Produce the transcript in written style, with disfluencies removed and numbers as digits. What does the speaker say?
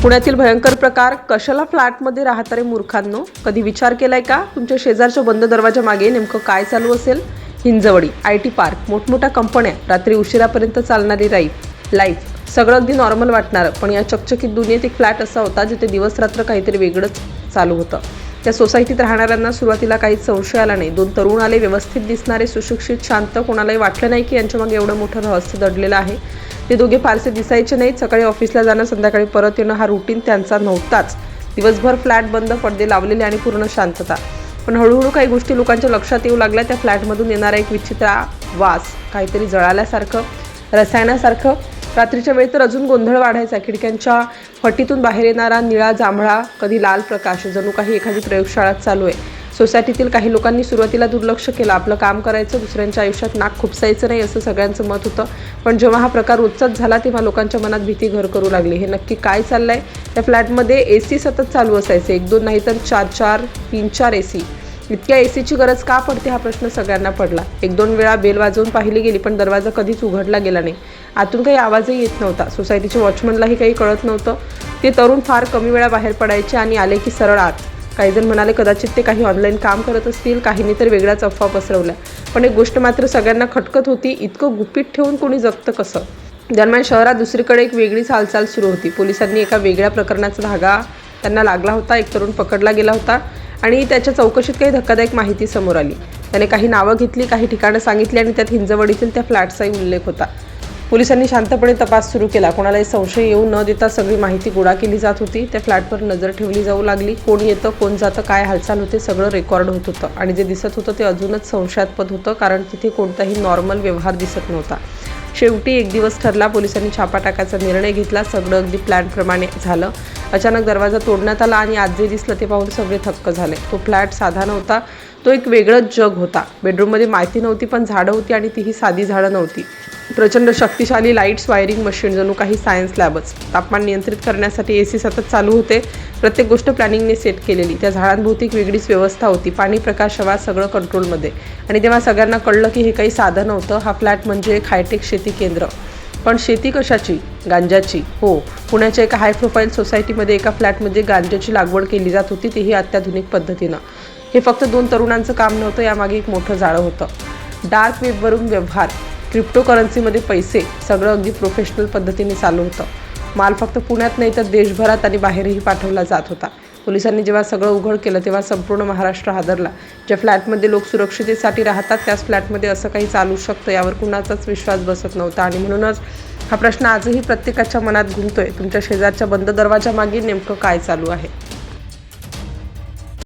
पुण्यातील भयंकर प्रकार. कशाला फ्लॅटमध्ये राहता रे मूर्खांनो? कधी विचार केलाय का तुमच्या शेजारच्या बंद दरवाजा मागे नेमकं काय चालू असेल? हिंजवडी, IT पार्क, मोठमोठ्या कंपन्या, रात्री उशिरापर्यंत चालणारी लाईफ सगळं अगदी नॉर्मल वाटणार. पण या चकचकीत दुनियेत एक फ्लॅट असा होता जिथे दिवस रात्र काहीतरी वेगळंच चालू होतं. त्या सोसायटीत राहणाऱ्यांना सुरुवातीला काहीच संशय आला नाही. 2 तरुण आले, व्यवस्थित दिसणारे, सुशिक्षित, शांत. कोणालाही वाटलं नाही की यांच्या मागे एवढं मोठं रहस्य दडलेलं आहे. ते दोघे फारसे दिसायचे नाहीत. सकाळी ऑफिसला जाणं, संध्याकाळी परत येणं हा रुटीन त्यांचा नव्हताच. दिवसभर फ्लॅट बंद, पडदे लावलेले आणि पूर्ण शांतता. पण हळूहळू काही गोष्टी लोकांच्या लक्षात येऊ लागल्या. त्या फ्लॅटमधून येणारा एक विचित्र वास, काहीतरी जळाल्यासारखं, रसायनासारखं. रात्रीच्या वेळी तर अजून गोंधळ वाढायचा. खिडक्यांच्या फटीतून बाहेर येणारा निळा जांभळा, कधी लाल प्रकाश, जणू काही एखादी प्रयोगशाळा चालू आहे. सोसायटीतील काही लोकांनी सुरुवातीला दुर्लक्ष केलं. आपलं काम करायचं, दुसऱ्यांच्या आयुष्यात नाक खुपसायचं नाही, असं सगळ्यांचं मत होतं. पण जेव्हा हा प्रकार उच्चात झाला तेव्हा लोकांच्या मनात भीती घर करू लागली. हे नक्की काय चाललंय? त्या फ्लॅटमध्ये AC सतत चालू असायचे. 1-2 नाही तर 4-4, 3-4 AC. इतक्या ACची गरज का पडते हा प्रश्न सगळ्यांना पडला. 1-2 वेळा बेल वाजवून पाहिली गेली, पण दरवाजा कधीच उघडला गेला नाही. आतून काही आवाजही येत नव्हता. सोसायटीच्या वॉचमनलाही काही कळत नव्हतं. ते तरुण फार कमी वेळा बाहेर पडायचे आणि आले की सरळ आत. काहीजण म्हणाले कदाचित ते काही ऑनलाईन काम करत असतील, काहींनी तर वेगळ्याच अफवा पसरवल्या. पण एक गोष्ट मात्र सगळ्यांना खटकत होती, इतकं गुपित ठेवून कोणी जगतं कसं? दरम्यान शहरात दुसरीकडे एक वेगळीच हालचाल सुरू होती. पोलिसांनी एका वेगळ्या प्रकरणाचा धागा त्यांना लागला होता. एक तरुण पकडला गेला होता आणि त्याच्या चौकशीत काही धक्कादायक माहिती समोर आली. त्याने काही नावं घेतली, काही ठिकाणं सांगितली आणि त्यात हिंजवडीतील त्या फ्लॅटचाही उल्लेख होता. पोलिसांनी शांतपणे तपास सुरू केला. कोणालाही संशय येऊ न देता सगळी माहिती गोळा केली जात होती. त्या फ्लॅटवर नजर ठेवली जाऊ लागली. कोण येतं, कोण जातं, काय हालचाल होते, सगळं रेकॉर्ड होत होतं. आणि जे दिसत होतं ते अजूनच संशयास्पद होतं, कारण तिथे कोणताही नॉर्मल व्यवहार दिसत नव्हता. शेवटी एक दिवस ठरला. पोलिसांनी छापा टाकायचा निर्णय घेतला. सगळं अगदी प्लॅनप्रमाणे झालं. अचानक दरवाजा तोडण्यात आला आणि आत जे दिसलं ते पाहून सगळे थक्क झाले. तो फ्लॅट साधा नव्हता, तो एक वेगळंच जग होता. बेडरूममध्ये माहिती नव्हती, पण झाडं होती आणि तीही साधी झाडं नव्हती. प्रचंड शक्तिशाली लाईट्स, वायरिंग मशीन, जणू काही सायन्स लॅबच. तापमान नियंत्रित करण्यासाठी AC सतत चालू होते. प्रत्येक गोष्ट प्लॅनिंगने सेट केलेली. त्या झाडांभोवती वेगळीच व्यवस्था होती. पाणी, प्रकाश, आवाज सगळं कंट्रोलमध्ये. आणि तेव्हा सगळ्यांना कळलं की हे काही साधं नव्हतं. हा फ्लॅट म्हणजे एक हायटेक शेती केंद्र. पण शेती कशाची? गांजाची. हो, पुण्याच्या एका हाय प्रोफाईल सोसायटीमध्ये एका फ्लॅटमध्ये गांजाची लागवड केली जात होती, तेही अत्याधुनिक पद्धतीनं. हे फक्त 2 तरुणांचं काम नव्हतं, यामागे एक मोठं जाळं होतं. डार्क वेबवरून व्यवहार, क्रिप्टोकरन्सीमध्ये पैसे, सगळं अगदी प्रोफेशनल पद्धतीने चालू होतं. माल फक्त पुण्यात नाही तर देशभरात आणि बाहेरही पाठवला जात होता. पोलिसांनी जेव्हा सगळं उघड केलं तेव्हा संपूर्ण महाराष्ट्र हादरला. ज्या फ्लॅटमध्ये लोक सुरक्षितेसाठी राहतात त्याच फ्लॅटमध्ये असं काही चालू शकतं यावर कुणाचाच विश्वास बसत नव्हता. आणि म्हणूनच हा प्रश्न आजही प्रत्येकाच्या मनात घुमतोय, तुमच्या शेजारच्या बंद दरवाजामागे नेमकं काय चालू आहे?